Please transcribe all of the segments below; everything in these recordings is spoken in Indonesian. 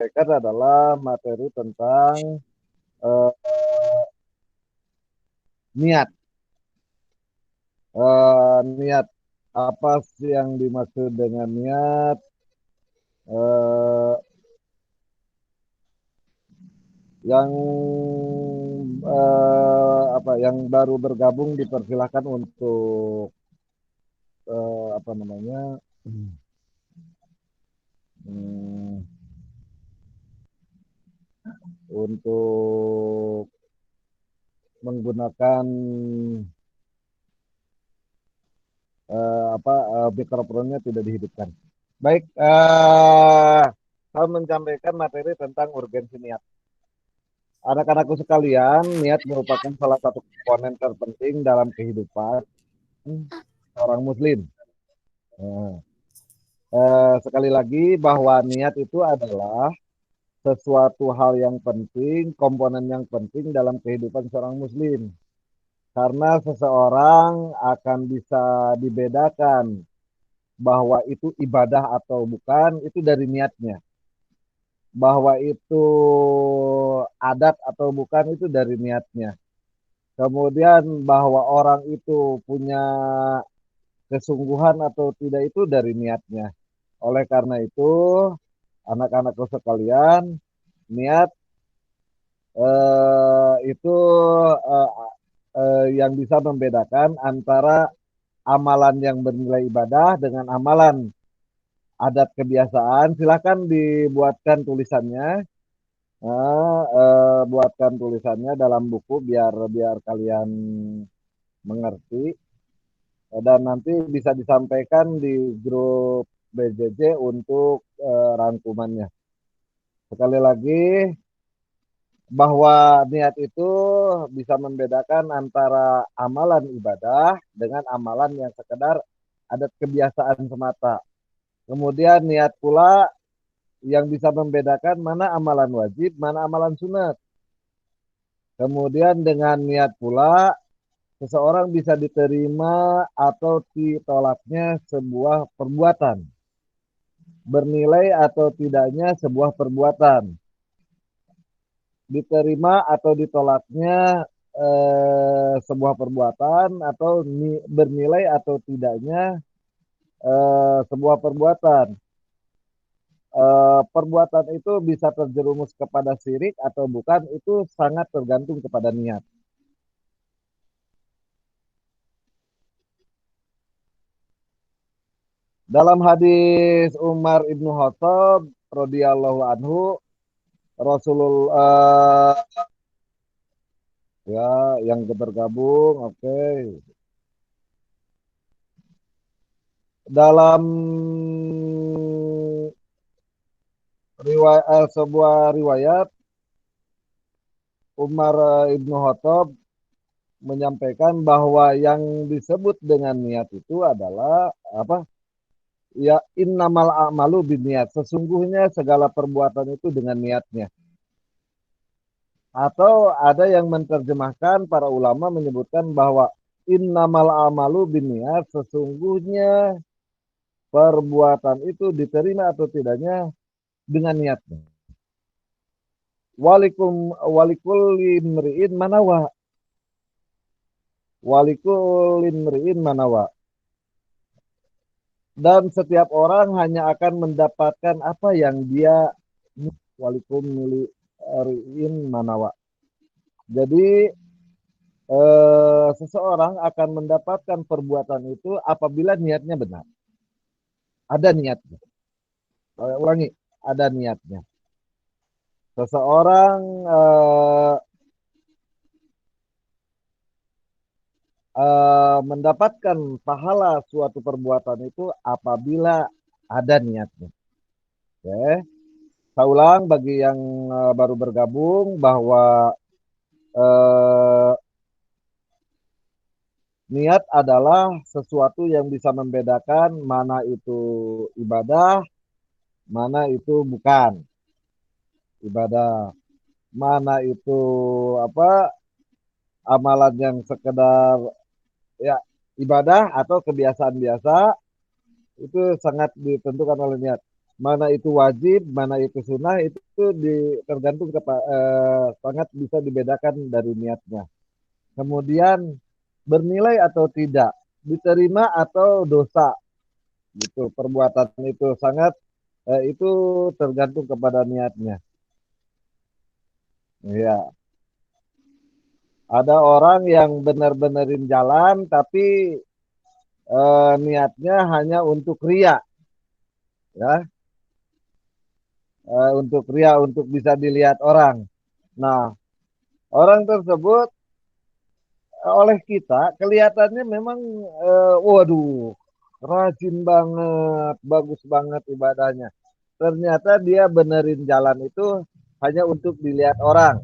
sampaikan adalah materi tentang eh, niat. Niat apa sih yang dimaksud dengan niat? Eh, yang apa yang baru bergabung dipersilahkan untuk apa namanya? hmm, untuk menggunakan apa mikrofonnya tidak dihidupkan. Baik, saya menyampaikan materi tentang urgensi niat. Anak-anakku sekalian, niat merupakan salah satu komponen terpenting dalam kehidupan seorang muslim. Nah, sekali lagi bahwa niat itu adalah sesuatu hal yang penting, komponen yang penting dalam kehidupan seorang muslim. Karena seseorang akan bisa dibedakan bahwa itu ibadah atau bukan, itu dari niatnya. Bahwa itu adat atau bukan, itu dari niatnya. Kemudian bahwa orang itu punya kesungguhan atau tidak itu dari niatnya. Oleh karena itu, anak-anakku sekalian, niat itu eh, yang bisa membedakan antara amalan yang bernilai ibadah dengan amalan adat kebiasaan. Silakan dibuatkan tulisannya, buatkan tulisannya dalam buku biar biar kalian mengerti. Dan nanti bisa disampaikan di grup BJJ untuk rangkumannya. Sekali lagi, bahwa niat itu bisa membedakan antara amalan ibadah dengan amalan yang sekedar adat kebiasaan semata. Kemudian niat pula yang bisa membedakan mana amalan wajib, mana amalan sunat. Kemudian dengan niat pula seseorang bisa diterima atau ditolaknya sebuah perbuatan. Bernilai atau tidaknya sebuah perbuatan. Diterima atau ditolaknya sebuah perbuatan atau bernilai atau tidaknya sebuah perbuatan. Perbuatan itu bisa terjerumus kepada syirik atau bukan, itu sangat tergantung kepada niat. Dalam hadis Umar ibnu Khattab radhiyallahu anhu, Rasulullah ya yang bergabung, oke. Dalam sebuah riwayat Umar ibnu Khattab menyampaikan bahwa yang disebut dengan niat itu adalah apa? Ya innamal a'malu binniat. Sesungguhnya segala perbuatan itu dengan niatnya. Atau ada yang menerjemahkan, para ulama menyebutkan bahwa innamal a'malu binniat. Sesungguhnya perbuatan itu diterima atau tidaknya dengan niatnya. Walikulli mri'in manawa. Walikulli mri'in manawa. Dan setiap orang hanya akan mendapatkan apa yang dia walikum miliin manawa. Jadi seseorang akan mendapatkan perbuatan itu apabila niatnya benar. Ada niatnya. Saya ulangi, ada niatnya. Seseorang mendapatkan pahala suatu perbuatan itu apabila ada niatnya. Oke. Saya ulang bagi yang baru bergabung bahwa eh, niat adalah sesuatu yang bisa membedakan mana itu ibadah, mana itu bukan ibadah, mana itu apa amalan yang sekedar ya ibadah atau kebiasaan biasa, itu sangat ditentukan oleh niat. mana itu wajib, mana itu sunnah, itu tergantung sangat bisa dibedakan dari niatnya. Kemudian bernilai atau tidak, diterima atau dosa, gitu. Perbuatan itu sangat itu tergantung kepada niatnya. Ya, ada orang yang benar-benarin jalan tapi niatnya hanya untuk ria, ya, untuk ria, untuk bisa dilihat orang. Nah, orang tersebut oleh kita kelihatannya memang waduh, rajin banget, bagus banget ibadahnya. Ternyata dia benerin jalan itu hanya untuk dilihat orang.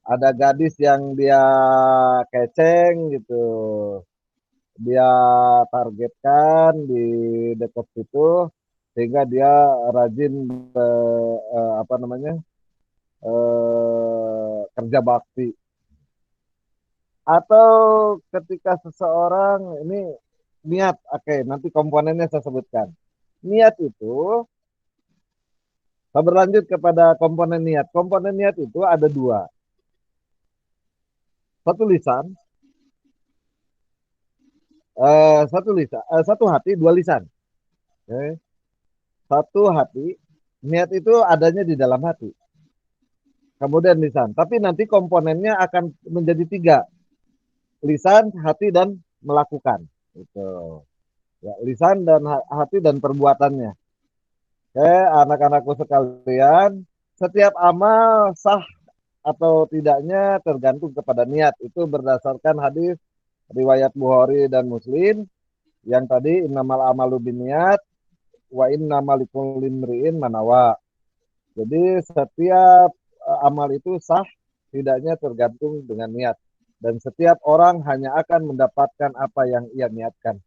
Ada gadis yang dia keceng gitu, dia targetkan di dekat situ sehingga dia rajin apa namanya kerja bakti. Atau ketika seseorang ini niat, oke, nanti komponennya saya sebutkan. Niat itu, saya berlanjut kepada komponen niat. Komponen niat itu ada dua. Satu lisan, satu hati, dua lisan. Oke. Satu hati, niat itu adanya di dalam hati. Kemudian lisan. Tapi nanti komponennya akan menjadi tiga. Lisan, hati, dan melakukan. Itu. Ya, lisan dan hati dan perbuatannya. Oke, anak-anakku sekalian, setiap amal sah atau tidaknya tergantung kepada niat. Itu berdasarkan hadis riwayat Bukhari dan Muslim yang tadi innamal amalu binniat wa innamal likulli imri'in manawa. Jadi setiap amal itu sah tidaknya tergantung dengan niat dan setiap orang hanya akan mendapatkan apa yang ia niatkan.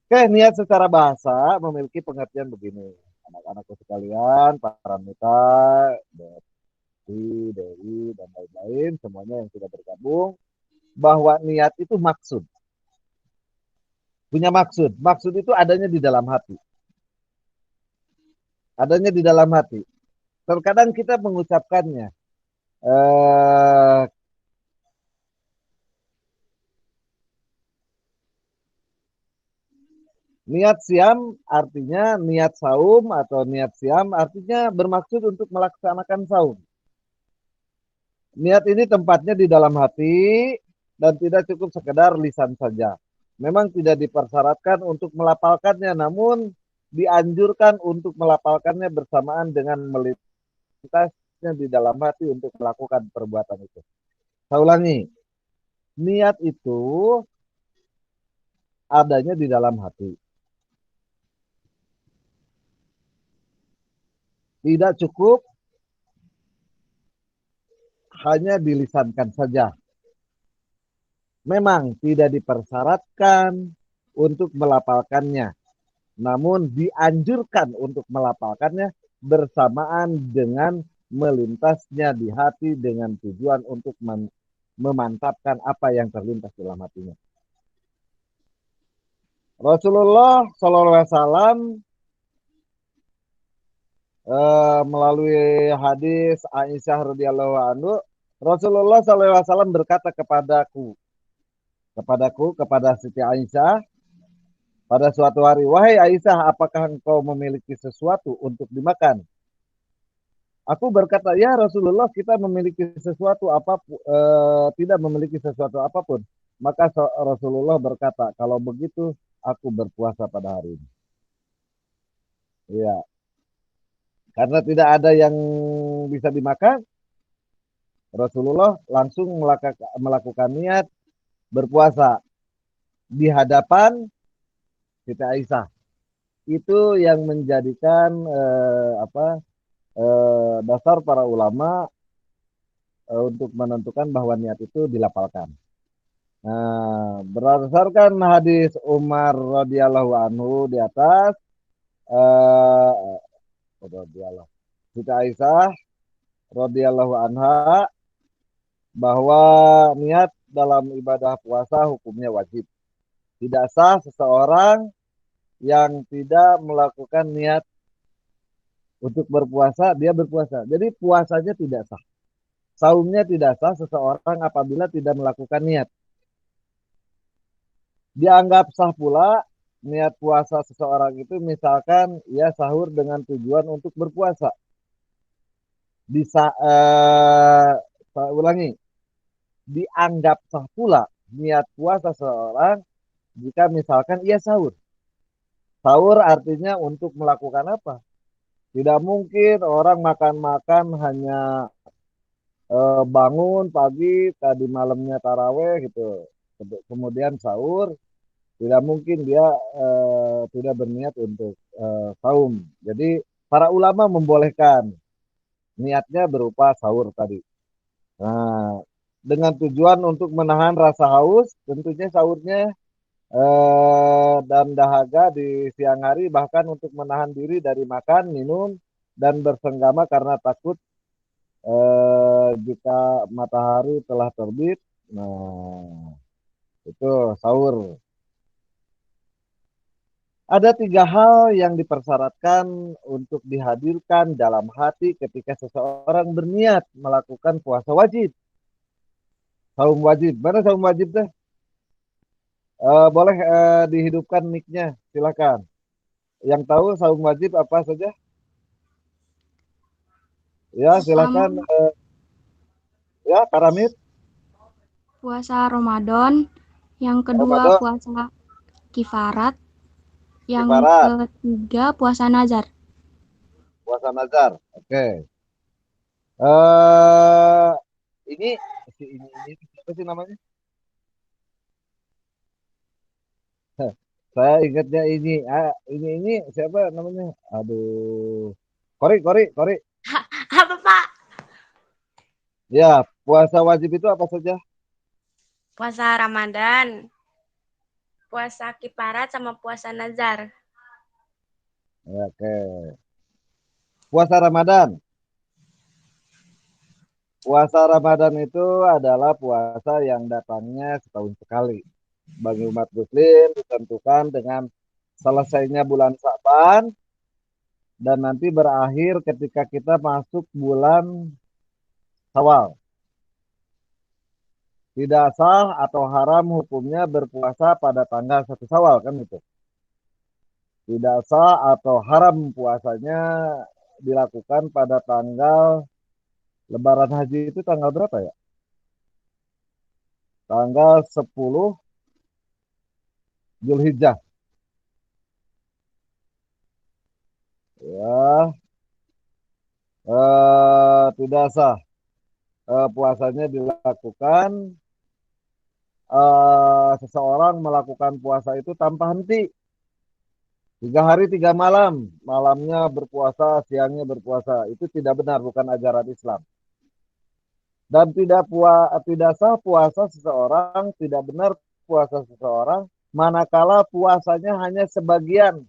Oke, niat secara bahasa memiliki pengertian begini. Anak-anakku sekalian, para mitra, Dewi, dan lain-lain, semuanya yang sudah bergabung, bahwa niat itu maksud. Punya maksud. Maksud itu adanya di dalam hati. Adanya di dalam hati. Terkadang kita mengucapkannya. Eh, Niat siam artinya niat saum atau niat siam artinya bermaksud untuk melaksanakan saum. Niat ini tempatnya di dalam hati dan tidak cukup sekedar lisan saja. Memang tidak dipersyaratkan untuk melafalkannya, namun dianjurkan untuk melafalkannya bersamaan dengan melintasnya di dalam hati untuk melakukan perbuatan itu. Saya ulangi, niat itu adanya di dalam hati. Tidak cukup hanya dilisankan saja. Memang tidak dipersyaratkan untuk melafalkannya, namun dianjurkan untuk melafalkannya bersamaan dengan melintasnya di hati dengan tujuan untuk memantapkan apa yang terlintas dalam hatinya. Rasulullah SAW melalui hadis Aisyah radhiyallahu anhu, Rasulullah SAW berkata kepada Siti Aisyah pada suatu hari, wahai Aisyah, apakah engkau memiliki sesuatu untuk dimakan? Aku berkata, ya Rasulullah, kita memiliki sesuatu apapun, tidak memiliki sesuatu apapun. Maka Rasulullah berkata, kalau begitu aku berpuasa pada hari ini. Ya, karena tidak ada yang bisa dimakan, Rasulullah langsung melakukan niat berpuasa di hadapan Siti Aisyah. Itu yang menjadikan dasar para ulama untuk menentukan bahwa niat itu dilafalkan. Nah, berdasarkan hadis Umar radhiyallahu anhu di atas, radhiyallahu Siti Aisyah radhiyallahu anha bahwa niat dalam ibadah puasa hukumnya wajib. Tidak sah seseorang yang tidak melakukan niat untuk berpuasa, dia berpuasa. Jadi puasanya tidak sah. Saumnya tidak sah seseorang apabila tidak melakukan niat. Dianggap sah pula niat puasa seseorang itu misalkan ia sahur dengan tujuan untuk berpuasa. Bisa saya ulangi, dianggap sah pula niat puasa seseorang jika misalkan ia sahur. Sahur artinya untuk melakukan apa? Tidak mungkin orang makan-makan hanya bangun pagi, tadi malamnya taraweh gitu. Kemudian sahur, tidak mungkin dia tidak berniat untuk saum. Jadi para ulama membolehkan niatnya berupa sahur tadi. Nah, dengan tujuan untuk menahan rasa haus, tentunya sahurnya dan dahaga di siang hari, bahkan untuk menahan diri dari makan, minum, dan bersenggama karena takut jika matahari telah terbit. Nah, itu sahur. Ada 3 hal yang dipersyaratkan untuk dihadirkan dalam hati ketika seseorang berniat melakukan puasa wajib. Saum wajib. Mana saum wajib teh? Boleh dihidupkan mic-nya, silakan. Yang tahu saum wajib apa saja? Ya, Pertama, silakan. Ya, Karamit. puasa Ramadan. Yang kedua, Ramadan, puasa kifarat. Yang kifarat, ketiga, puasa nazar. puasa nazar. Oke. Eh, ini ini apa sih namanya? Saya ingatnya ini. Ini siapa namanya? Aduh. Kori, Kori, Kori. Apa Pak? Ya, puasa wajib itu apa saja? Puasa Ramadan, puasa kifarat sama puasa nazar. Ya, oke. Puasa Ramadan. Puasa Ramadan itu adalah puasa yang datangnya setahun sekali. Bagi umat muslim ditentukan dengan selesainya bulan Sa'ban dan nanti berakhir ketika kita masuk bulan Syawal. Tidak sah atau haram hukumnya berpuasa pada tanggal 1 Syawal kan itu. Tidak sah atau haram puasanya dilakukan pada tanggal Lebaran Haji itu tanggal berapa ya? Tanggal 10 Zulhijjah. Ya, tidak sah puasanya dilakukan seseorang melakukan puasa itu tanpa henti 3 hari 3 malam, malamnya berpuasa, siangnya berpuasa, itu tidak benar, bukan ajaran Islam. Dan tidak sah puasa seseorang, tidak benar puasa seseorang manakala puasanya hanya sebagian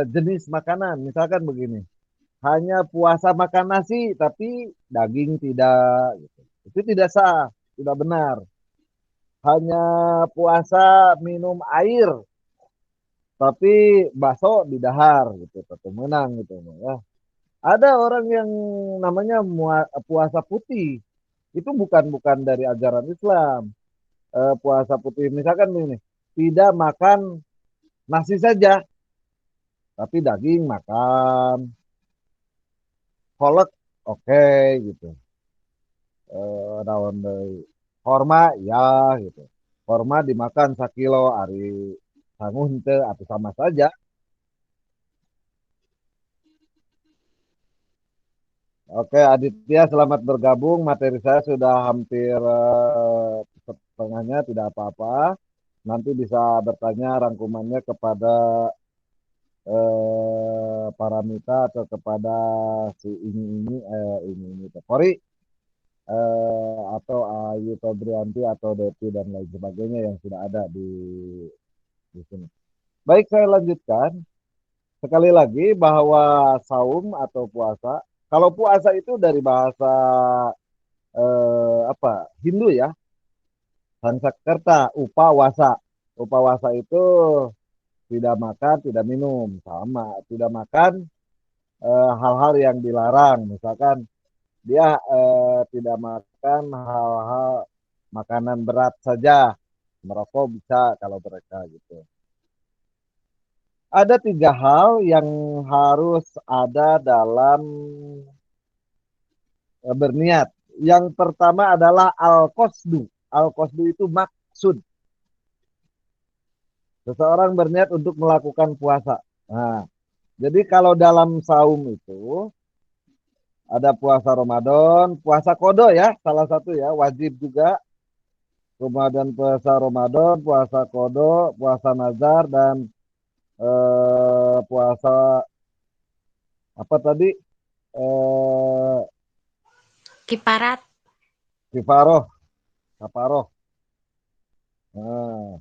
jenis makanan. Misalkan begini, hanya puasa makan nasi tapi daging tidak, gitu. Itu tidak sah, tidak benar. Hanya puasa minum air tapi bakso didahar gitu, tetap menang gitu ya. Ada orang yang namanya puasa putih, itu bukan dari ajaran Islam. Puasa putih misalkan ini tidak makan nasi saja tapi daging makan, kolak oke, gitu. Daun korma ya gitu. Korma dimakan 1 kilo hari sangguh teu atau sama saja. Oke, Aditya, selamat bergabung. Materi saya sudah hampir setengahnya, tidak apa-apa. Nanti bisa bertanya rangkumannya kepada para mita atau kepada si ini Kori, atau Ayu Febrianti atau Devi dan lain sebagainya yang sudah ada di sini. Baik, saya lanjutkan. Sekali lagi bahwa saum atau puasa, kalau puasa itu dari bahasa apa Hindu ya, Sanskerta, upawasa. Upawasa itu tidak makan, tidak minum, sama. Tidak makan hal-hal yang dilarang, misalkan dia tidak makan hal-hal makanan berat saja, merokok bisa kalau mereka gitu. Ada 3 hal yang harus ada dalam berniat. Yang pertama adalah al-qasdu. Al-qasdu itu maksud. Seseorang berniat untuk melakukan puasa. Nah, jadi kalau dalam saum itu ada puasa Ramadan, puasa kodo ya, salah satu ya, wajib juga. Kemudian puasa Ramadan, puasa kodo, puasa nazar, dan puasa apa tadi? Eh, Kiparat. Kifaroh, kafaroh. Nah,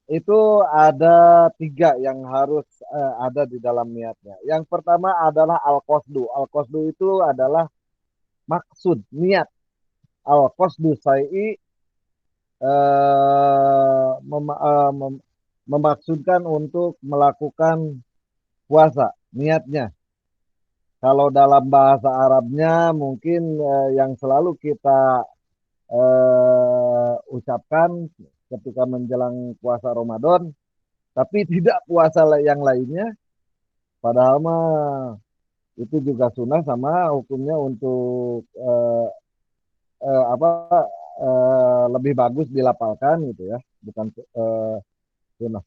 itu ada 3 yang harus ada di dalam niatnya. Yang pertama adalah al-qasdu. Al-qasdu itu adalah maksud, niat. Al-qasdu syai'i memaksudkan untuk melakukan puasa, niatnya. Kalau dalam bahasa Arabnya mungkin yang selalu kita ucapkan ketika menjelang puasa Ramadan, tapi tidak puasa yang lainnya, padahal mah itu juga sunnah sama hukumnya untuk apa lebih bagus dilapalkan gitu ya, bukan sunnah.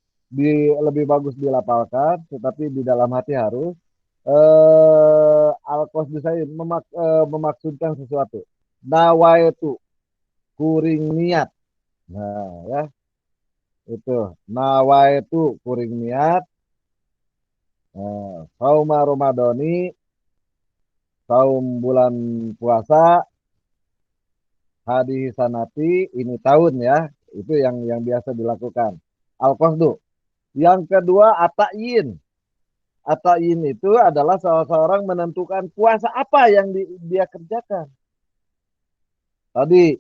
Lebih bagus dilapalkan, tetapi di dalam hati harus al-qasdu saya memaksudkan sesuatu. Nawaitu, kuring niat. Nah, ya, itu. Nawaitu, kuring niat. Sauma Ramadhani, saum bulan puasa, hadis sanati, ini tahun ya. Itu yang biasa dilakukan. Al-qasdu. Yang kedua, atayin. Atayin itu adalah salah seorang menentukan puasa apa yang dia kerjakan. Tadi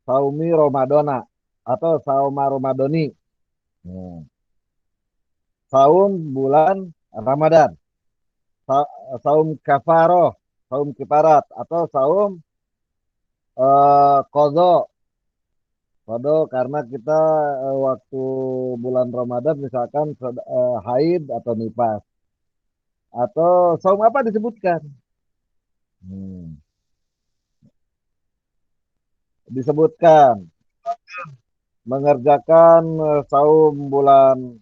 saumi Ramadana atau sauma Ramadhani. Saum bulan Ramadan. Saum kafaroh, saum kifarat, atau saum kodo. Kodo karena kita waktu bulan Ramadan misalkan haid atau nifas. Atau saum apa disebutkan? Disebutkan mengerjakan saum bulan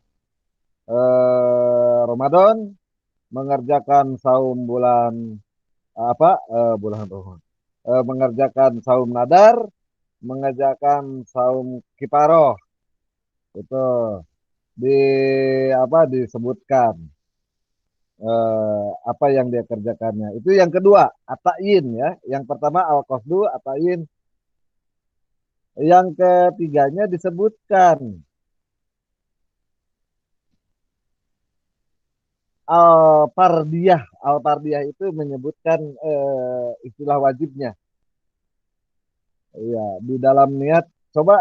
Ramadan, mengerjakan saum bulan apa bulan Ramadan, mengerjakan saum nadar, mengerjakan saum kiparoh, itu di apa disebutkan apa yang dia kerjakannya. Itu yang kedua, atayin ya. Yang pertama al-qasdu, atayin. Yang ketiganya disebutkan al-fardiyah. Al-fardiyah itu menyebutkan istilah wajibnya. Iya, di dalam niat. Coba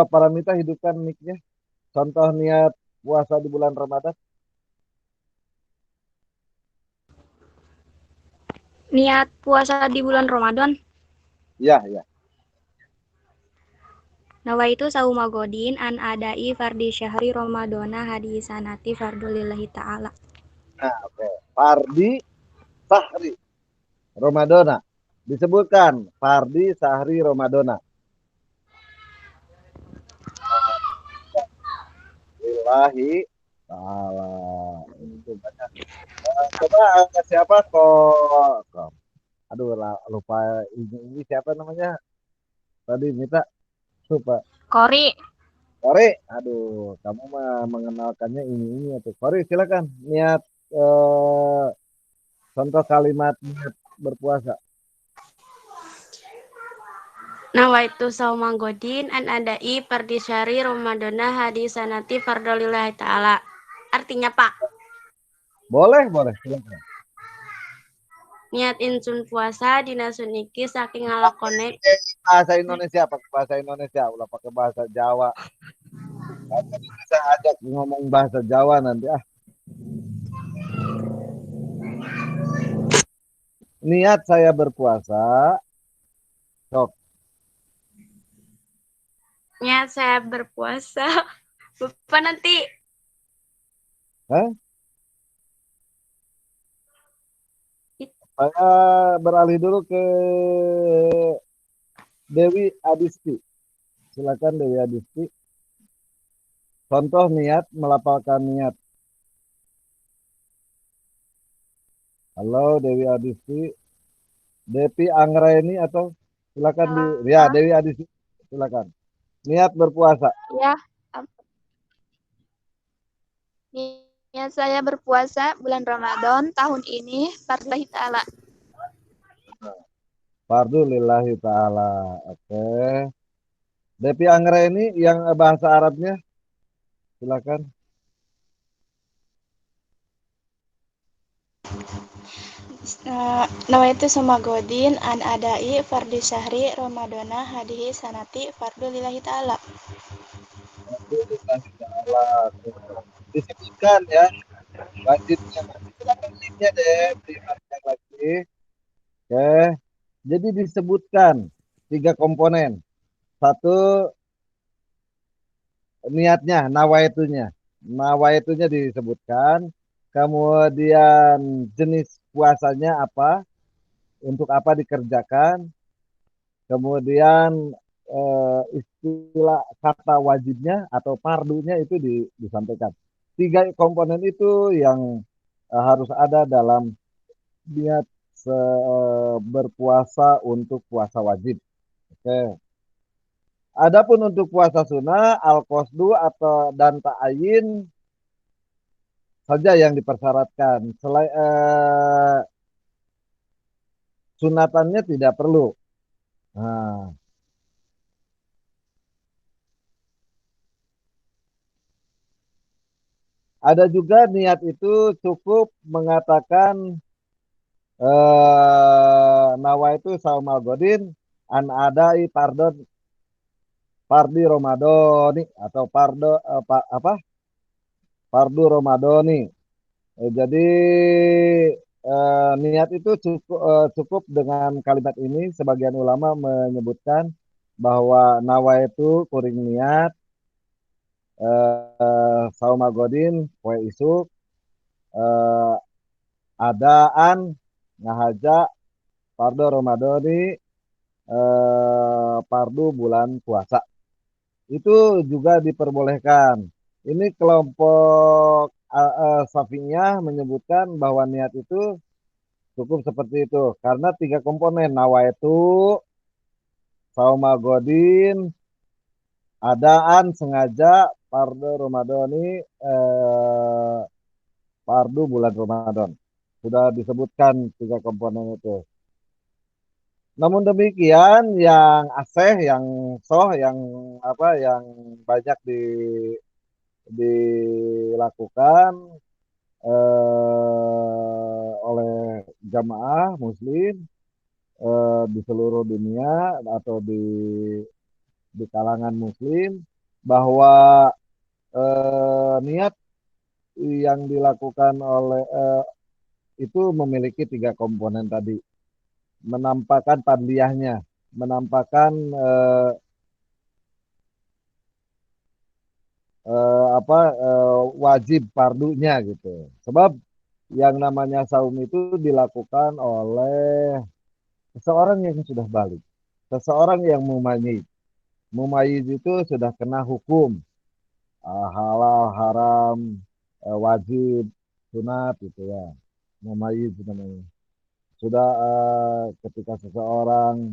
para mita hidupkan mic-nya. Contoh niat puasa di bulan Ramadan. Niat puasa di bulan Ramadan. Ya, ya. Nawaitu saumagodin an adai fardi syahri Ramadana hadisanati fardulillahi ta'ala. Nah, oke. Fardi sahri Ramadana. Disebutkan fardi sahri Ramadana. Lillahi ta'ala. Itu banyak. Coba siapa kok. Aduh, lupa ini siapa namanya? Tadi minta lupa. Kori. Kori, aduh, kamu mah mengenalkannya ini atau Kori, silakan niat contoh kalimat niat berpuasa. Nawaitu saumagodin an adai pardisyari Ramadana hadisanati fardolillahi ta'ala. Artinya Pak, Boleh, silakan. niat insun puasa dina sun iki saking ngalakone Bahasa Indonesia, pakai bahasa Indonesia, ulah pakai bahasa Jawa. Saya ajak ngomong bahasa Jawa nanti. Niat saya berpuasa. Sok. Niat saya berpuasa. Bapak nanti Hah? Saya beralih dulu ke Dewi Adisti. Silakan Dewi Adisti. Contoh niat, melafalkan niat. Halo Dewi Adisti. Devi Anggraini atau silakan di ya Dewi Adisti. Silakan. Niat berpuasa. Ya, niat saya berpuasa bulan Ramadan tahun ini Farlillahi Ta'ala. Fardu lillahi ta'ala. Oke. Devi Anggraini yang bahasa Arabnya. Silakan. Nawaitu Samagodin an adai fardi syahri Ramadana hadihi sanati fardu lillahi ta'ala. Fardu lillahi ta'ala. Disebutkan ya wajibnya. Silakan linknya deh diingatkan lagi. Oke. Jadi disebutkan 3 komponen. Satu niatnya, nawaitunya. Nawaitunya disebutkan. Kemudian jenis puasanya apa, untuk apa dikerjakan. Kemudian istilah kata wajibnya atau pardunya itu disampaikan. 3 komponen itu yang harus ada dalam niat berpuasa untuk puasa wajib. Oke. Adapun untuk puasa sunnah, al-qasdu atau dan ta'ayin saja yang dipersyaratkan. Selain sunatannya tidak perlu. Nah, ada juga niat itu cukup mengatakan nawaitu saumal godin an adai pardon pardi Ramadhani atau pardu Ramadhani. Jadi niat itu cukup dengan kalimat ini. Sebagian ulama menyebutkan bahwa nawaitu kuring niat saumagodin poe isuk eh, adaan ngahaja pardo Ramadhani pardu bulan puasa. Itu juga diperbolehkan. Ini kelompok Syafi'iyah menyebutkan bahwa niat itu cukup seperti itu karena 3 komponen nawaitu, saumagodin, adaan sengaja pardu Ramadhani pardu bulan Ramadan. Sudah disebutkan 3 komponen itu. Namun demikian yang aseh, yang soh, yang yang banyak dilakukan oleh jamaah muslim di seluruh dunia atau di kalangan muslim bahwa niat yang dilakukan oleh itu memiliki 3 komponen tadi, menampakkan tandiyahnya, menampakkan wajib pardunya gitu. Sebab yang namanya saum itu dilakukan oleh seseorang yang sudah balik, seseorang yang mumayyiz. Mumayyiz itu sudah kena hukum halal, haram, wajib, sunat gitu ya. Mumayyiz namanya. Sudah ketika seseorang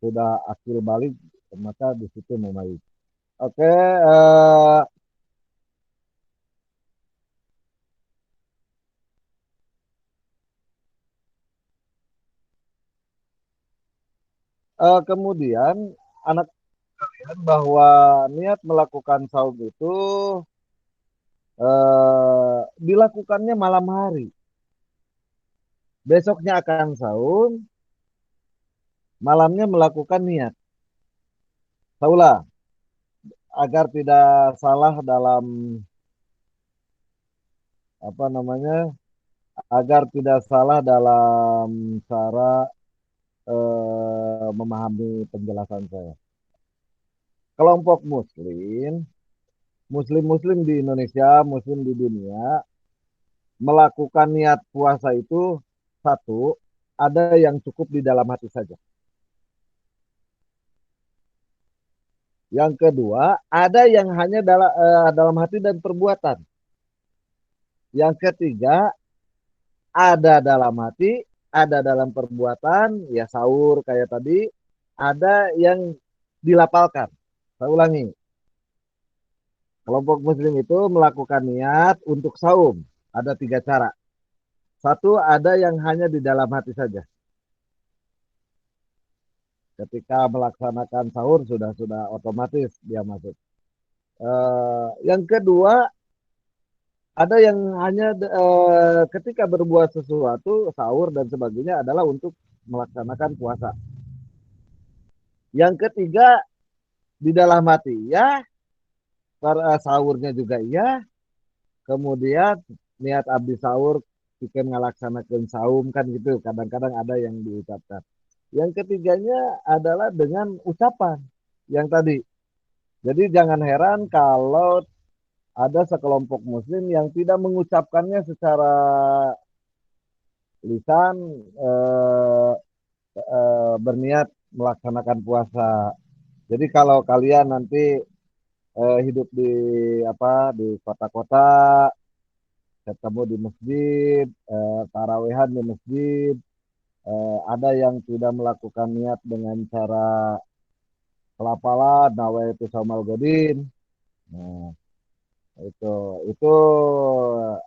sudah akil balik, maka di situ mumayyiz. Oke, kemudian anak bahwa niat melakukan saum itu dilakukannya malam hari. Besoknya akan saum, malamnya melakukan niat. Saulah, agar tidak salah dalam apa namanya, agar tidak salah dalam cara memahami penjelasan saya. Kelompok muslim di Indonesia, muslim di dunia, melakukan niat puasa itu satu, ada yang cukup di dalam hati saja. Yang kedua, ada yang hanya dalam hati dan perbuatan. Yang ketiga, ada dalam hati, ada dalam perbuatan, ya sahur kayak tadi, ada yang dilapalkan. Saya ulangi, kelompok muslim itu melakukan niat untuk saum. Ada 3 cara. Satu, ada yang hanya di dalam hati saja. Ketika melaksanakan sahur sudah otomatis dia masuk. Yang kedua, ada yang hanya ketika berbuat sesuatu, sahur dan sebagainya adalah untuk melaksanakan puasa. Yang ketiga, di dalam hati ya, sahurnya juga iya. Kemudian niat abdi sahur kita ngelaksanakan saum kan gitu. Kadang-kadang ada yang diucapkan. Yang ketiganya adalah dengan ucapan yang tadi. Jadi jangan heran kalau ada sekelompok muslim yang tidak mengucapkannya secara lisan berniat melaksanakan puasa. Jadi kalau kalian nanti hidup di di kota-kota, ketemu di masjid, tarawehan di masjid, ada yang tidak melakukan niat dengan cara pelapalan, nawaitu saumal godin. Nah, itu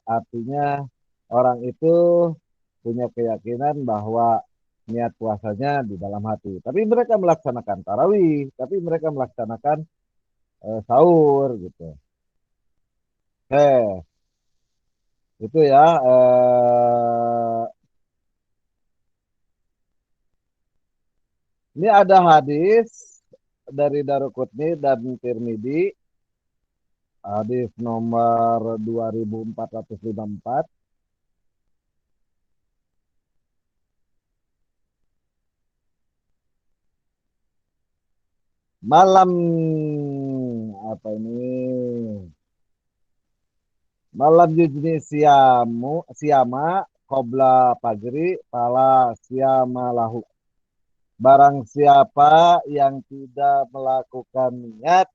artinya orang itu punya keyakinan bahwa niat puasanya di dalam hati. Tapi mereka melaksanakan tarawih, tapi mereka melaksanakan sahur gitu. Itu ya. Ini ada hadis dari Daruqutni dan Tirmidzi, hadis nomor 2454. Malam apa ini? Malam yujni siama qabla fajri pala siama lahu. Barang siapa yang tidak melakukan niat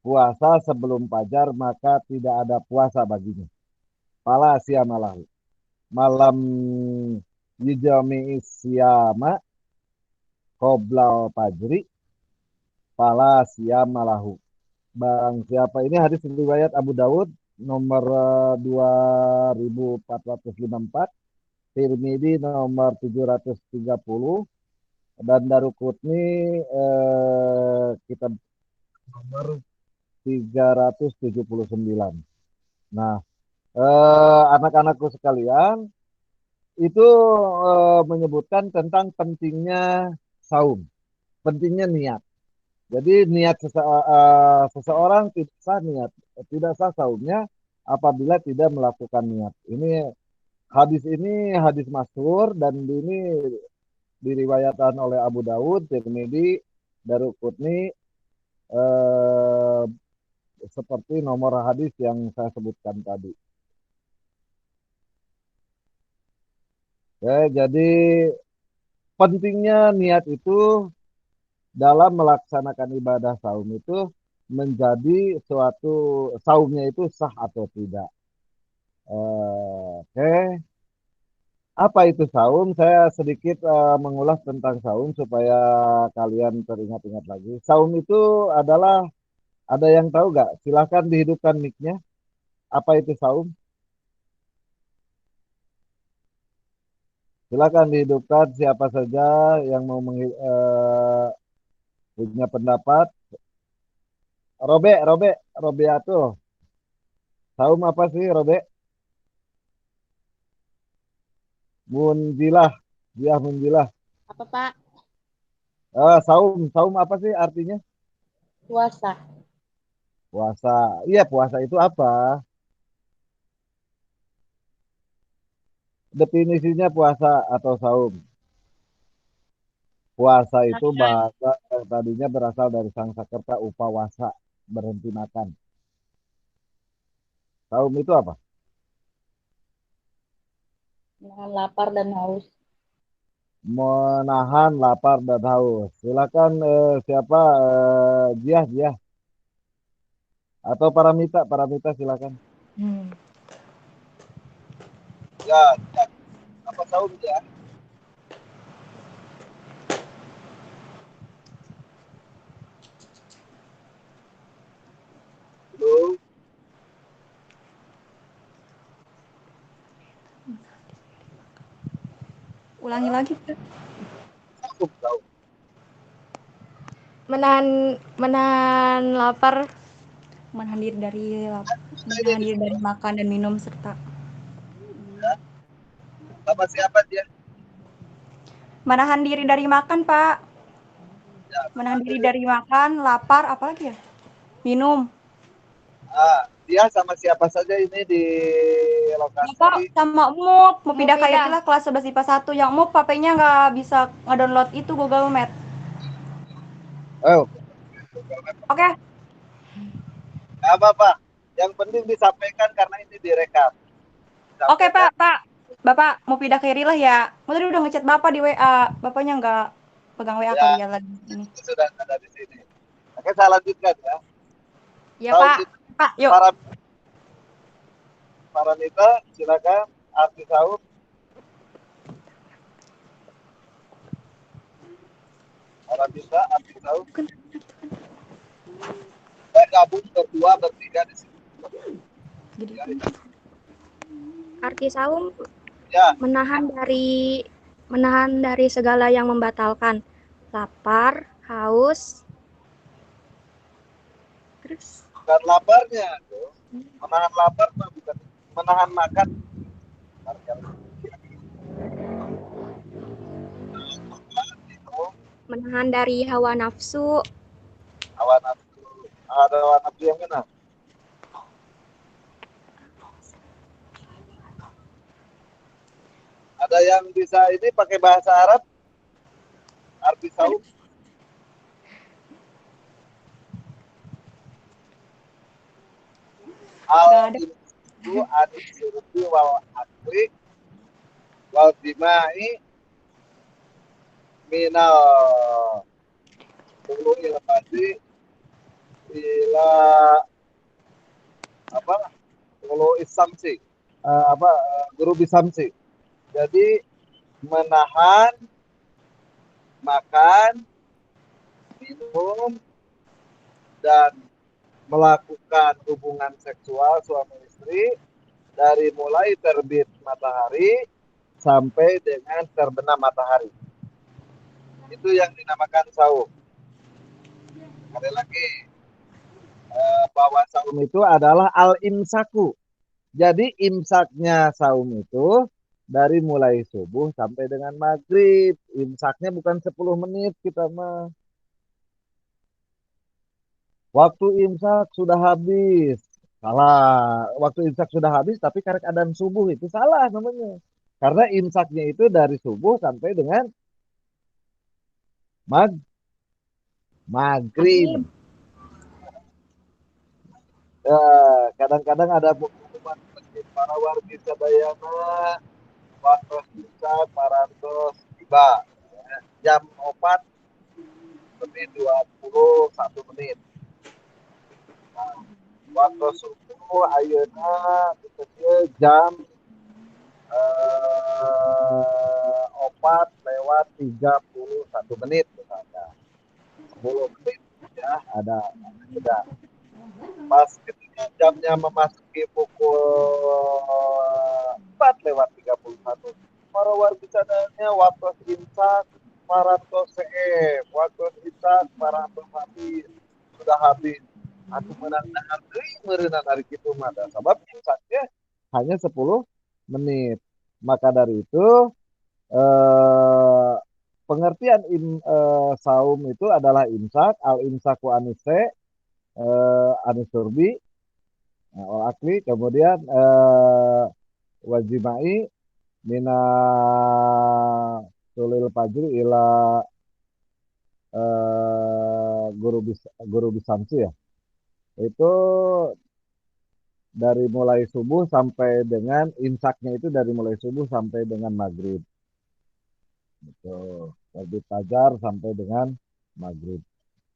puasa sebelum fajar maka tidak ada puasa baginya. Pala siama lahu. Malam yujami siama qabla fajri pala siama lahu. Barang siapa, ini hadis riwayat Abu Dawud nomor 2454, Tirmidzi nomor 730, dan Daruqutni kitab nomor 379. Nah, anak-anakku sekalian, itu menyebutkan tentang pentingnya saum, pentingnya niat. Jadi niat seseorang tidak sah saumnya apabila tidak melakukan niat. Ini hadis masyhur dan ini diriwayatkan oleh Abu Dawud, Tirmidzi, Daruqutni, seperti nomor hadis yang saya sebutkan tadi. Jadi pentingnya niat itu dalam melaksanakan ibadah saum itu menjadi suatu saumnya itu sah atau tidak. Oke. Apa itu saum? Saya sedikit mengulas tentang saum supaya kalian teringat-ingat lagi. Saum itu adalah, ada yang tahu nggak? Silahkan dihidupkan mic-nya. Apa itu saum? Silakan dihidupkan siapa saja yang mau punya pendapat. Robe atuh. Saum apa sih, Robe? Munjilah, dia munjilah. Apa Pak? Saum apa sih artinya? Puasa. Puasa. Iya, puasa itu apa? Definisinya puasa atau saum. Puasa itu bahasa tadinya berasal dari Sanskerta upawasa, berhenti makan. Saum itu apa? Menahan lapar dan haus. Menahan lapar dan haus. Silakan siapa Jiah Jiah atau Paramita Paramita silakan. Ya, ya. Apa saum ya? Belum. Ulangi lagi. Saum, saum. Menahan lapar, Menahan diri dari makan dan minum serta Sama siapa dia? menahan diri dari makan, Pak. Ya, Menahan diri dari makan, lapar, apalagi ya? Minum. dia sama siapa saja ini di lokasi? Bapak sama MUP, mau pindah pindah. KRI lah kelas 11 IPA 1. Yang MUP HP-nya nggak bisa nge-download itu Google Meet. Oh, Oke. nggak apa-apa. Yang penting disampaikan karena ini direkam. Oke, Pak. Bapak mau pindah KRI lah ya. Tadi udah ngechat Bapak di WA. Bapaknya nggak pegang WA Ya. kali ya lagi ini. Itu sudah ada di sini. Oke, saya lanjutkan ya. Ya, Pak. Pak, yuk. Paramita, silakan. Arti saum. Paramita, arti saum. Kita gabung berdua, bertiga di sini. Arti saum Ya. menahan dari segala yang membatalkan. Lapar, haus, terus Bukan laparnya tuh. Menahan lapar mah bukan menahan makan. menahan dari hawa nafsu, Hawa nafsu. Ada hawa nafsu yang mana? Ada yang bisa ini pakai bahasa Arab? Arti saum. Al-insu an-syurbi wal akli wal dimai minal dulu ilmasi ila apa dulu isamsi guru bisamsi. Jadi menahan makan, minum, dan melakukan hubungan seksual suami istri dari mulai terbit matahari sampai dengan terbenam matahari. Itu yang dinamakan saum. Ada lagi bahwa saum itu adalah al-imsaku. Jadi imsaknya saum itu dari mulai subuh sampai dengan maghrib. Imsaknya bukan 10 menit kita mah. Waktu imsak sudah habis. Salah. Waktu imsak sudah habis tapi karek adzan subuh itu salah namanya. Karena imsaknya itu dari subuh sampai dengan maghrib. Kadang-kadang ada pengumuman para wargi sadayana waktu imsak parantos tiba. Jam 4 lebih 21 menit. Waktu subuh ayeuna jam 4:31 misalnya 10 menit ya ada jeda. Pas ketika jamnya memasuki pukul 4:31 para warga sadarnya waktu imsak parantos waktu imsak parantos habis sudah habis. Aku menang merenang hari itu mata sebab imsaknya hanya 10 menit. Maka dari itu pengertian saum itu adalah imsak al imsaku anise Anis Turbi, Ol Akli, kemudian Wajimai, Mina Sulil Fajri ila guru Bisamsi ya. Itu dari mulai subuh sampai dengan imsaknya itu dari mulai subuh sampai dengan maghrib. Gitu. Terbit fajar sampai dengan maghrib.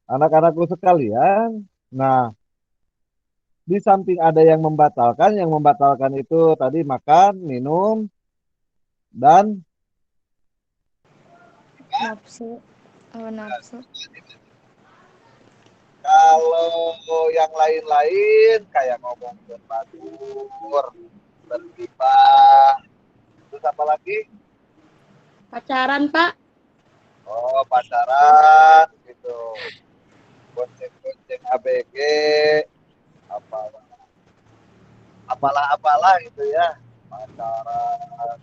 Anak-anakku sekalian, nah di samping ada yang membatalkan itu tadi makan, minum, dan Nafsu. Oh, nafsu. kalau yang lain-lain kayak ngomong berbadur, bergibah, terus apa lagi? Pacaran, Pak. Oh, pacaran gitu. Bonceng-bonceng ABG, apalah gitu ya. Pacaran.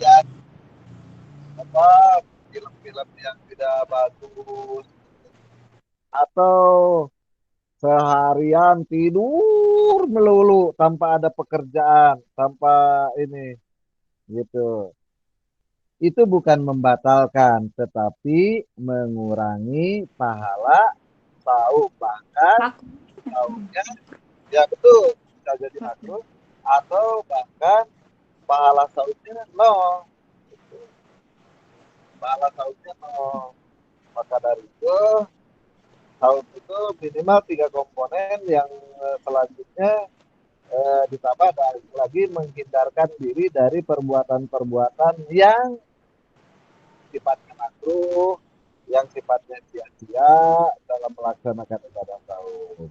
Ya, apa film-film yang tidak bagus atau seharian tidur melulu tanpa ada pekerjaan, tanpa ini gitu. Itu bukan membatalkan, tetapi mengurangi pahala saum, bahkan Makruh. saumnya ya betul bisa jadi makruh atau bahkan pahala saumnya nol, pahala saumnya nol. Maka dari itu saum itu minimal 3 komponen yang selanjutnya ditambah lagi menghindarkan diri dari perbuatan-perbuatan yang sifatnya makruh, yang sifatnya sia-sia dalam melaksanakan ibadah saum.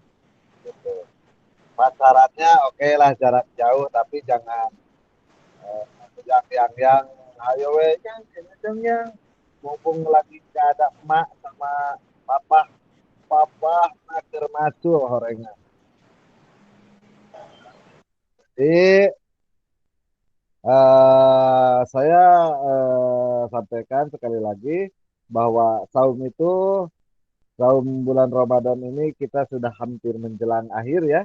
Gitu. Pasarannya oke lah jarak jauh, tapi jangan yang ayo we yang mumpung lagi gak ada emak sama papa papa nakir macul horengan. Jadi saya sampaikan sekali lagi bahwa saum bulan Ramadan ini kita sudah hampir menjelang akhir ya.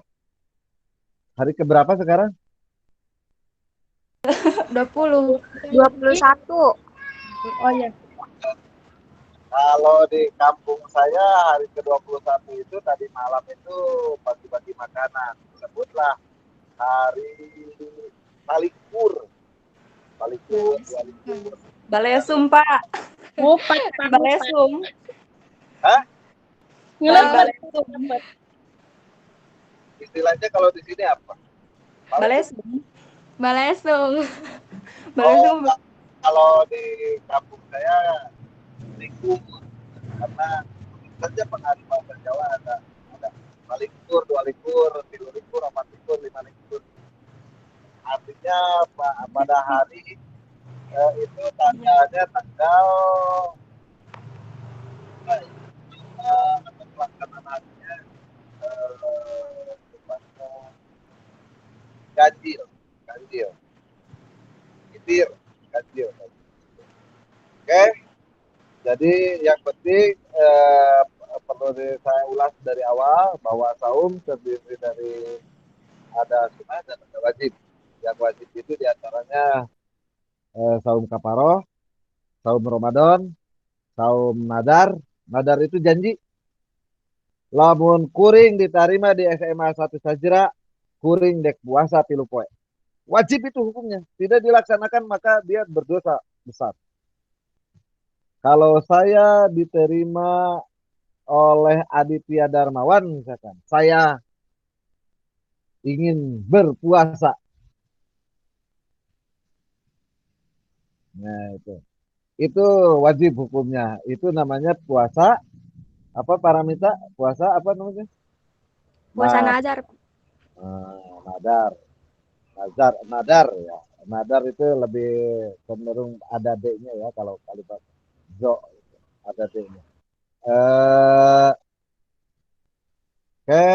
Hari keberapa sekarang? 20. 21. Oh iya. Kalau di kampung saya hari ke-21 itu tadi malam itu bagi-bagi makanan. Sebutlah hari Talikur. Talikur, Talikur. Balesum, Pak. Ngupat, Pak. Balesum. Hah? Ngelempet. Balesum. Istilahnya kalau di sini apa? Balesum. Balesung. Balesum. Kalau di kampung saya likur karena saja pengaruh bahasa Jawa ada balikur, 2 likur, 3 likur, 4 likur, 5 likur. Artinya pada hari itu tanggalnya tanggal pelaksanaannya ganjil, ganjil, gitir, ganjil. Oke, jadi yang penting perlu saya ulas dari awal bahwa saum terdiri dari ada sunnah dan ada wajib. Yang wajib itu diantaranya saum kaparoh, saum Ramadan, saum nadar. Nadar itu janji. Lamun kuring diterima di SMA 1 Sajra, kuring dek puasa 3 poe. Wajib itu hukumnya. Tidak dilaksanakan maka dia berdosa besar. Kalau saya diterima oleh Aditya Darmawan misalkan, saya ingin berpuasa. Nah itu wajib hukumnya. Itu namanya puasa apa paramita? Puasa apa namanya? Puasa Nah, nazar. nadar, nadar ya. Nadar itu lebih cenderung ada D-nya ya kalau kalimat zo ada D-nya. Oke,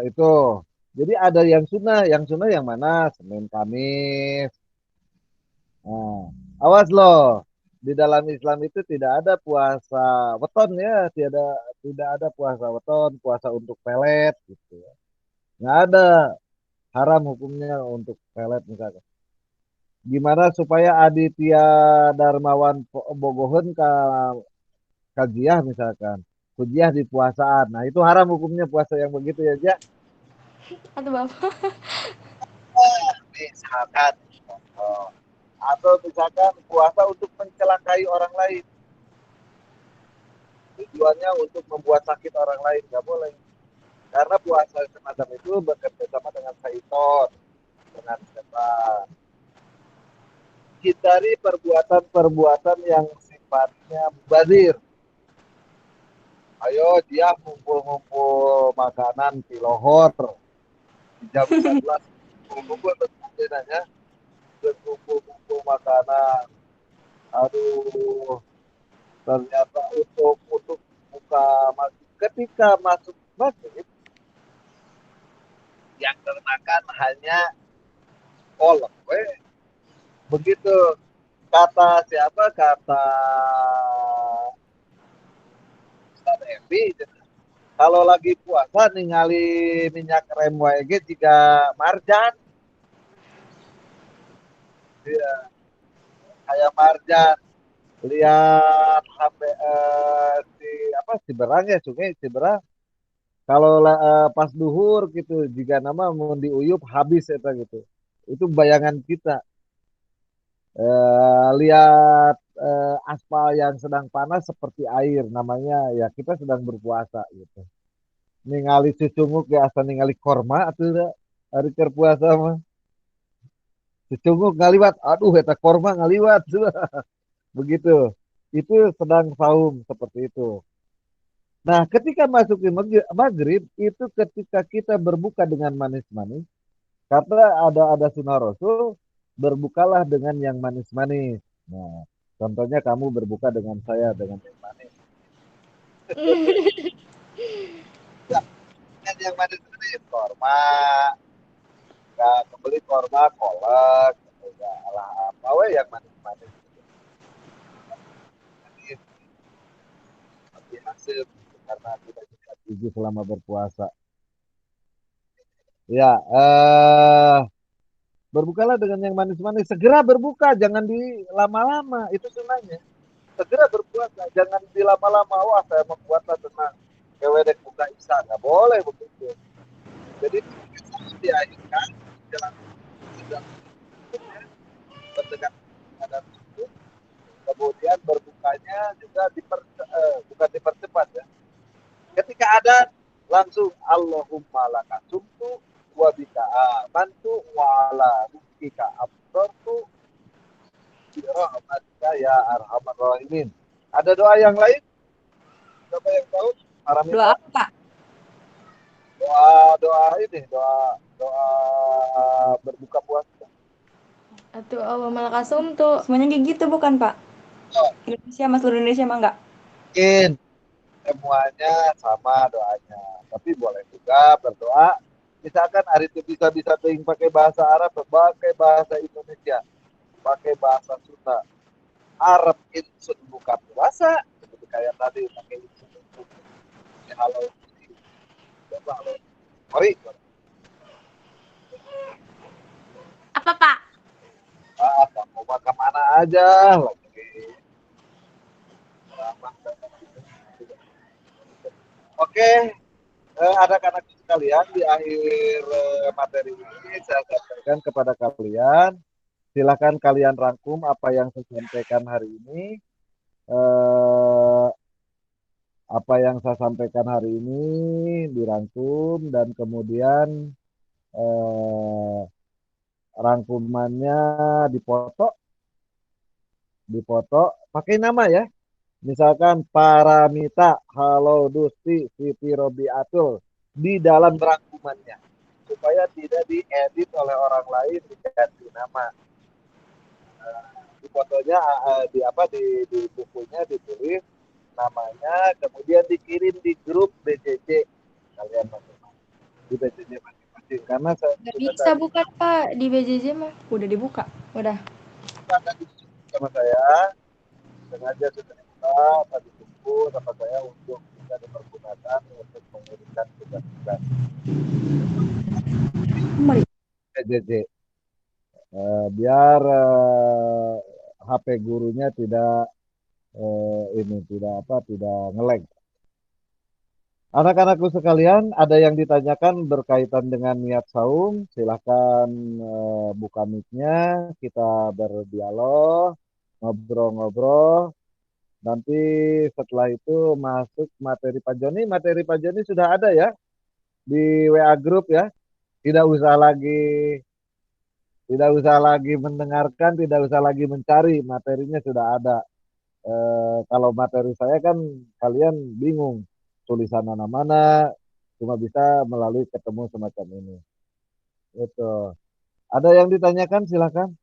itu. Jadi ada yang sunnah yang mana? Senin, Kamis. Nah, awas loh. Di dalam Islam itu tidak ada puasa weton ya, tidak ada puasa weton, puasa untuk pelet gitu ya. Nggak ada, haram hukumnya untuk pelet misalkan. Gimana supaya Aditya Darmawan Bogohen kajiah misalkan, kujiah di puasaan. Nah itu haram hukumnya puasa yang begitu ya, Ja. Atau Bapak. Misalkan, oh, atau misalkan puasa untuk mencelakai orang lain. Tujuannya untuk membuat sakit orang lain, nggak boleh. Karena puasa semacam itu bekerja sama dengan syaitan, dengan setan. Hindari perbuatan-perbuatan yang sifatnya mubazir. Ayo dia ngumpul-ngumpul makanan di lohor di jam 11 ngumpul bedanya ngumpul-ngumpul makanan. Aduh, ternyata untuk buka masjid. Ketika masuk masjid yang termakan hanya kolak. Begitu kata siapa, kata Ustaz Evi, kalau lagi puasa ningali minyak rem wae jika marjan, dia kayak marjan. Lihat sampai si Berang ya, sungai si Berang. Kalau pas duhur gitu, jika nama mau diuyup habis eta gitu. Itu bayangan kita. Lihat aspal yang sedang panas seperti air, namanya ya kita sedang berpuasa gitu. Ningali cucunguk ya asal ningali korma atau hari berpuasa mah. Cucunguk ngaliwat, aduh eta korma ngaliwat. Begitu. Itu sedang saum seperti itu. Nah, ketika masuk di maghrib itu ketika kita berbuka dengan manis-manis, karena ada sunnah Rasul, berbukalah dengan yang manis-manis. Nah, contohnya kamu berbuka dengan saya dengan yang manis. Ya, dengan yang manis-manis, korma, nggak kembali korma, kolak, ya, alah apa we yang manis-manis. Tapi hasil karena kita juga gizi selama berpuasa. Ya, berbukalah dengan yang manis-manis. Segera berbuka, jangan dilama-lama. Itu sebenarnya. Segera berpuasa, jangan dilama-lama. Wah, saya mau puasa tenang. Kewedek buka isya, nggak boleh begitu. Jadi diakhirkan jalan berdekat pada itu. Kemudian berbukanya juga bukan dipercepat ya. Ketika ada langsung Allahumma laka sumtu wa bika amantu wa ala rizkika absortu birahmatika ya arhamar rahimin. Ada doa yang lain? Siapa yang tahu? Doa Paramita? apa, Pak? Doa ini, doa berbuka puasa. Atau Allah malakasum tuh. Semuanya kayak gitu bukan, Pak? Indonesia, Mas, seluruh Indonesia mah enggak? Mungkin semuanya sama doanya. Tapi boleh juga berdoa. Misalkan hari itu bisa pakai bahasa Arab, pakai bahasa Indonesia, pakai bahasa Sunda. Arab insun buka puasa, seperti kayak tadi pakai insun untuk halo, coba halo, mari. Apa, Pak? Mau makan mana aja lagi. Oke, anak-anak sekalian di akhir materi ini saya sampaikan kepada kalian. Silakan kalian rangkum apa yang saya sampaikan hari ini. Apa yang saya sampaikan hari ini dirangkum dan kemudian rangkumannya dipoto, pakai nama ya. Misalkan Paramita, Halo Dusti, Siti Robiatul di dalam rangkumannya supaya tidak diedit oleh orang lain diganti nama. Di fotonya di bukunya ditulis namanya, kemudian dikirim di grup BJJ kalian masing-masing di BJJ masing-masing karena saya Nggak bisa bukan, Pak, di BJJ mah. Udah dibuka. Udah. sama saya sengaja sudah kita tadi subuh sama saya untuk bisa dipergunakan untuk mengirimkan tugas-tugas PJJ. Biar HP gurunya tidak tidak nge-lag. Anak-anakku sekalian, ada yang ditanyakan berkaitan dengan niat saum, silahkan buka mic-nya, kita berdialog, ngobrol-ngobrol. Nanti setelah itu masuk materi Pak Joni. Materi Pak Joni sudah ada ya di WA Group ya. Tidak usah lagi mendengarkan, tidak usah lagi mencari, materinya sudah ada. Kalau materi saya kan kalian bingung tulisan mana-mana, cuma bisa melalui ketemu semacam ini. Itu. Ada yang ditanyakan silakan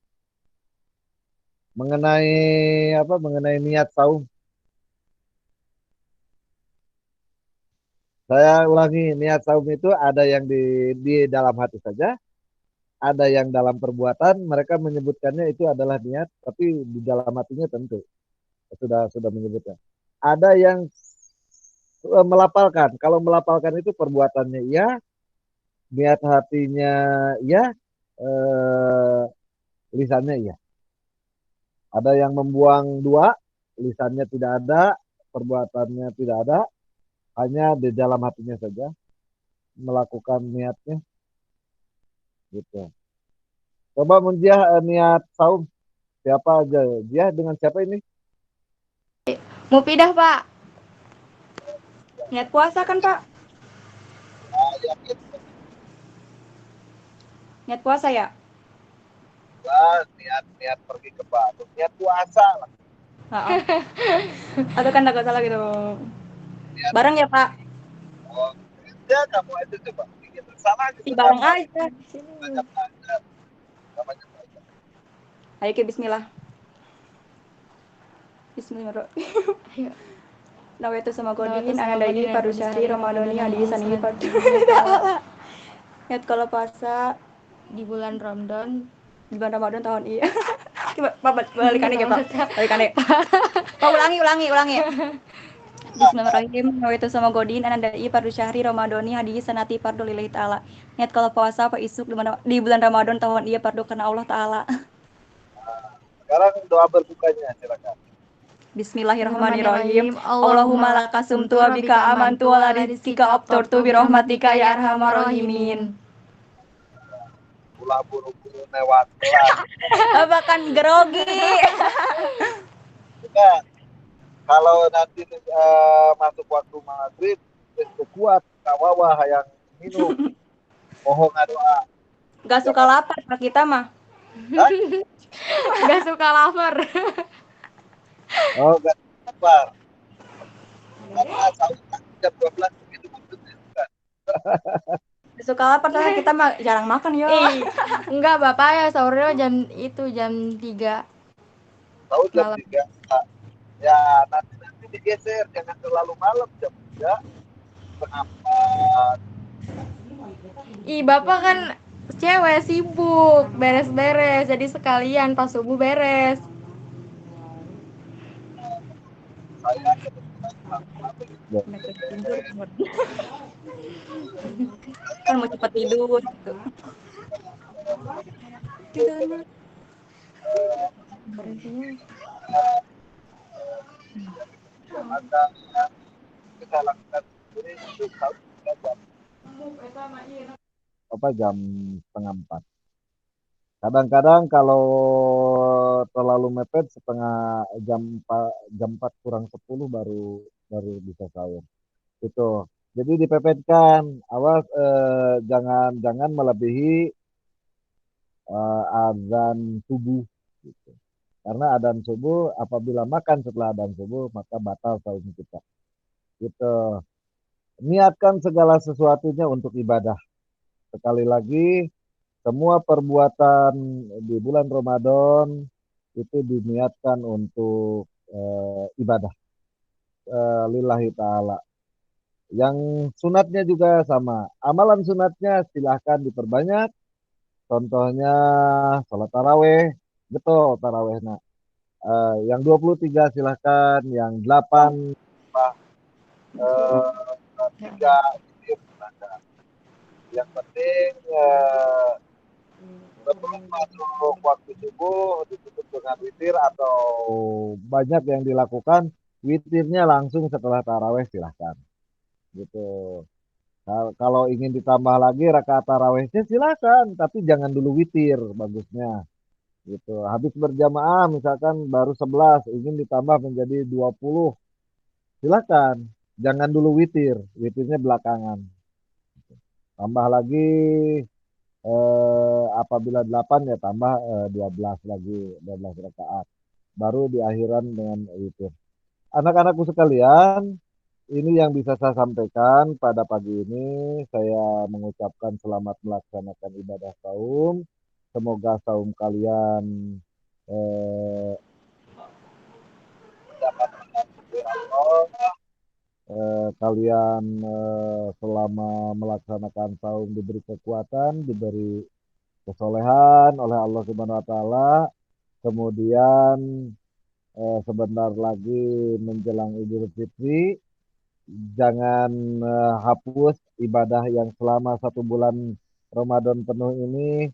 mengenai niat saum. Saya ulangi, niat saum itu ada yang di dalam hati saja, ada yang dalam perbuatan, mereka menyebutkannya itu adalah niat, tapi di dalam hatinya tentu sudah menyebutkan. Ada yang melapalkan. Kalau melapalkan itu perbuatannya iya, niat hatinya iya, lisannya iya. Ada yang membuang dua, lisannya tidak ada, perbuatannya tidak ada, hanya di dalam hatinya saja melakukan niatnya. Gitu. Coba Munjiah niat saum siapa aja? Dia dengan siapa ini? Mufidah, Pak. Niat puasa kan, Pak? Niat puasa ya? Niat pergi ke Bandung, niat puasa lah. Atau kan agak salah gitu. Bareng ya, Pak? Oh, ya kamu aja coba. Salah Si bareng aja. Ayo ke bismillah. Bismillahirrahmanirrahim. Nawaitu sama godin anadai pada syahri Ramadhani hadisan ini pada. Niat kalau puasa Di bulan Ramadan. di bulan Ramadan tahun ini. Pak balikannya ya, Pak. Balikannya. Pak ulangi. Bismillahirrahmanirrahim. Nawaitu sama godin anadai pada syahri Ramadhani hadisan nati fardu lillahi ta'ala. Niat kalau puasa apa isuk di bulan Ramadan tahun ini fardu karena Allah Ta'ala. Sekarang doa berbukanya silakan. Bismillahirrahmanirrahim. Allahumma laka sumtu wa bika amantu wa la rizqika abturtu bi rahmatika ya arhamar rahimin. Ulah buru-buru lewat kelas. Apa kan grogi? Bukan. Kalau nanti masuk waktu maghrib, itu kuat kawawa yang minum. Mohon doa. Gak suka lapar Pak kita mah. Gak suka lapar. Oh, gak lapar. Karena jam 12 begitu maksudnya. Gak suka lapar karena kita mah jarang makan yo. Enggak, Bapak ya sahurnya jam 3. Tahu jam 3. Ya, nanti digeser, jangan terlalu malam jam 3. Setengah 4. Ih, Bapak kan cewek sibuk, beres-beres. Jadi sekalian pas subuh beres. Saya Kan mau cepat tidur gitu. kita lakukan sendiri itu jam setengah 4. Kadang-kadang kalau terlalu mepet jam 4 kurang 10 baru bisa sahur. Itu. Jadi dipepetkan, awas jangan melebihi azan subuh gitu. Karena adzan subuh apabila makan setelah adzan subuh maka batal saum kita. Gitu. Niatkan segala sesuatunya untuk ibadah. Sekali lagi, semua perbuatan di bulan Ramadan itu diniatkan untuk ibadah lillahi ta'ala. Yang sunatnya juga sama. Amalan sunatnya silahkan diperbanyak. Contohnya sholat taraweh, betul taraweh. Nah, Yang 23 silahkan, yang 8 eh, 3 silahkan. Yang penting sebelum masuk waktu subuh ditutup dengan witir atau banyak yang dilakukan witirnya langsung setelah taraweh silahkan gitu. Kalau ingin ditambah lagi rakaat tarawehnya silahkan, tapi jangan dulu witir bagusnya gitu. Habis berjamaah misalkan baru 11 ingin ditambah menjadi 20 silahkan, jangan dulu witir, witirnya belakangan. Tambah lagi apabila 8 ya tambah 12 lagi, 12 rakaat. Baru di akhiran dengan witir. Anak-anakku sekalian, ini yang bisa saya sampaikan pada pagi ini. Saya mengucapkan selamat melaksanakan ibadah saum. Semoga saum kalian eh, dapat mengampuni Allah. Kalian selama melaksanakan saum diberi kekuatan, diberi kesolehan oleh Allah Subhanahu wa taala. Kemudian sebentar lagi menjelang Idul Fitri, jangan hapus ibadah yang selama 1 bulan Ramadan penuh ini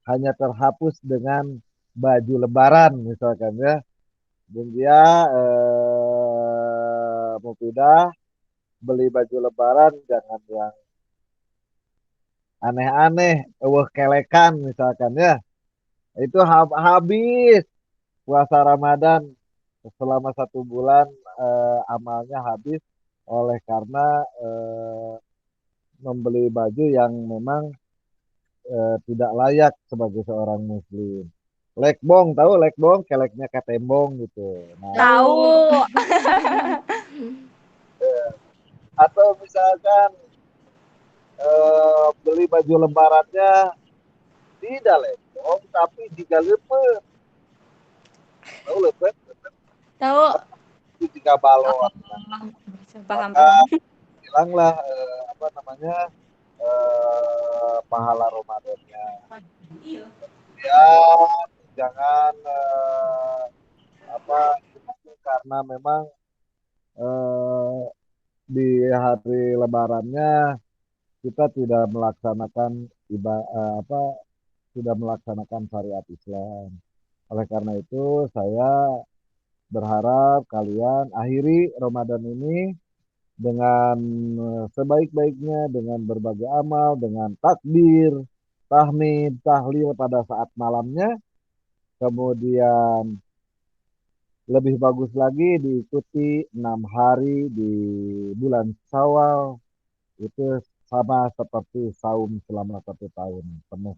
hanya terhapus dengan baju lebaran misalkan ya. Dan dia Mufidah beli baju lebaran jangan yang aneh-aneh, kelekan misalkan ya. Itu habis puasa Ramadan selama 1 bulan amalnya habis oleh karena membeli baju yang memang tidak layak sebagai seorang muslim. Lekbong, tahu lekbong? Keleknya ketembong gitu. Nah, Tahu. atau misalkan beli baju lebarannya tidak lekbong tapi digalepet. Tahu lepet? Tahu. Itu 3 balon. Paham, Maka paham. hilanglah pahala Ramadannya. Ya, jangan karena memang di hari Lebarannya kita tidak melaksanakan tidak melaksanakan syariat Islam. Oleh karena itu saya berharap kalian akhiri Ramadan ini dengan sebaik-baiknya, dengan berbagai amal, dengan takbir, tahmid, tahlil pada saat malamnya. Kemudian lebih bagus lagi diikuti 6 hari di bulan Syawal, itu sama seperti saum selama 1 tahun penuh.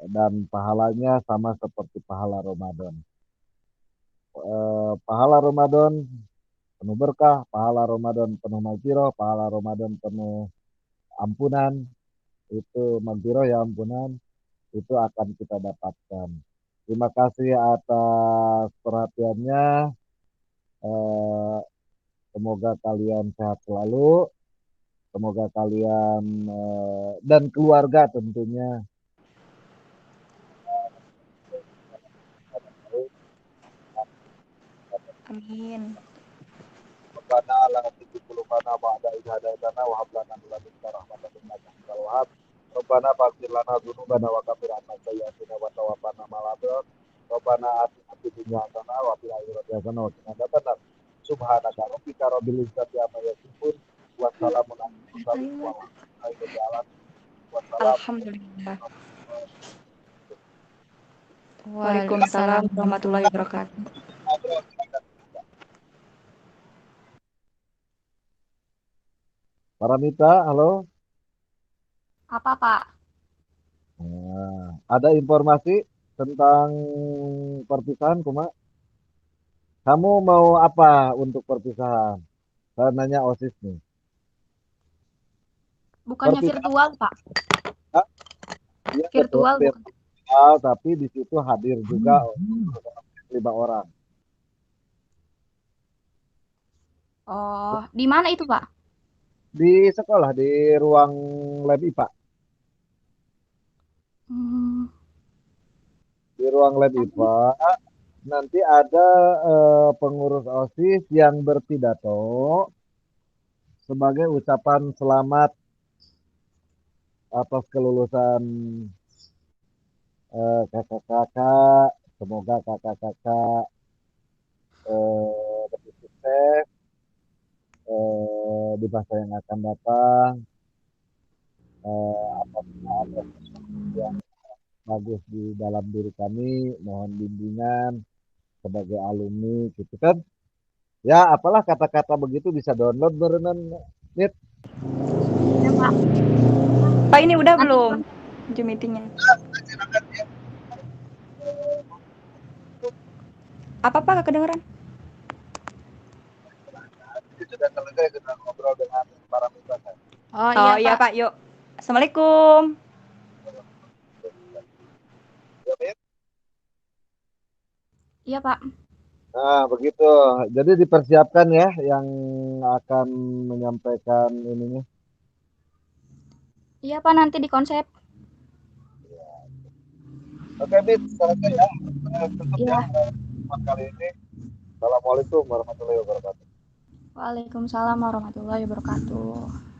Dan pahalanya sama seperti pahala Ramadan. Pahala Ramadan penuh berkah, pahala Ramadan penuh magfirah, pahala Ramadan penuh ampunan, itu magfirah ya ampunan, itu akan kita dapatkan. Terima kasih atas perhatiannya. Semoga kalian sehat selalu. Semoga kalian dan keluarga tentunya Amin. Rabbana la tuzigh qulubana ba'da idh hadaytana wa hab lana min ladunka rahmatan innaka antal wahhab. Rabbana faghfir lana dzunubana wa kaffir 'anna sayyi'atina wa tawaffana ma'al abrar. Rabbana atina fid dunya hasanah wa fil akhirati hasanah wa qina adzabannar. Subhanaka rabbika rabbil izzati amma yasifun wa salamun 'alal mursalin walhamdulillahi rabbil alamin. Wassalamu Alhamdulillah. Waalaikumsalam warahmatullahi wabarakatuh. Paramita, halo. Apa, Pak? Nah, ada informasi tentang perpisahan, Kuma? Kamu mau apa untuk perpisahan? Saya nanya OSIS nih. Bukannya Perpisahan. virtual, Pak? Iya, Virtual, betul, bukan? virtual, tapi di situ hadir juga 5 orang. Oh, di mana itu, Pak? Di sekolah, di ruang lab IPA. Hmm, Di ruang lab IPA, nanti ada pengurus OSIS yang berpidato sebagai ucapan selamat atas kelulusan kakak-kakak. Semoga kakak-kakak lebih sukses di masa yang akan datang. Apabila ada sesuatu yang bagus di dalam diri kami, mohon bimbingan sebagai alumni gitu kan. Ya, apalah kata-kata begitu bisa download berenang Nit. Ya, Pak. Pak, ini udah belum Zoom meetingnya? Apa Pak, gak kedengeran? Jadi sudah selesai kita ngobrol dengan para mitra. Oh Oh iya, iya Pak. Pak, yuk. Assalamualaikum. Ya, Nit? Iya, Pak. Nah, begitu. Jadi dipersiapkan ya yang akan menyampaikan ininya. Iya, Pak, nanti di konsep. Oke, Nit, selesai ya. Tutup ya Iya. pertemuan kali ini. Assalamualaikum warahmatullahi wabarakatuh. Waalaikumsalam warahmatullahi wabarakatuh.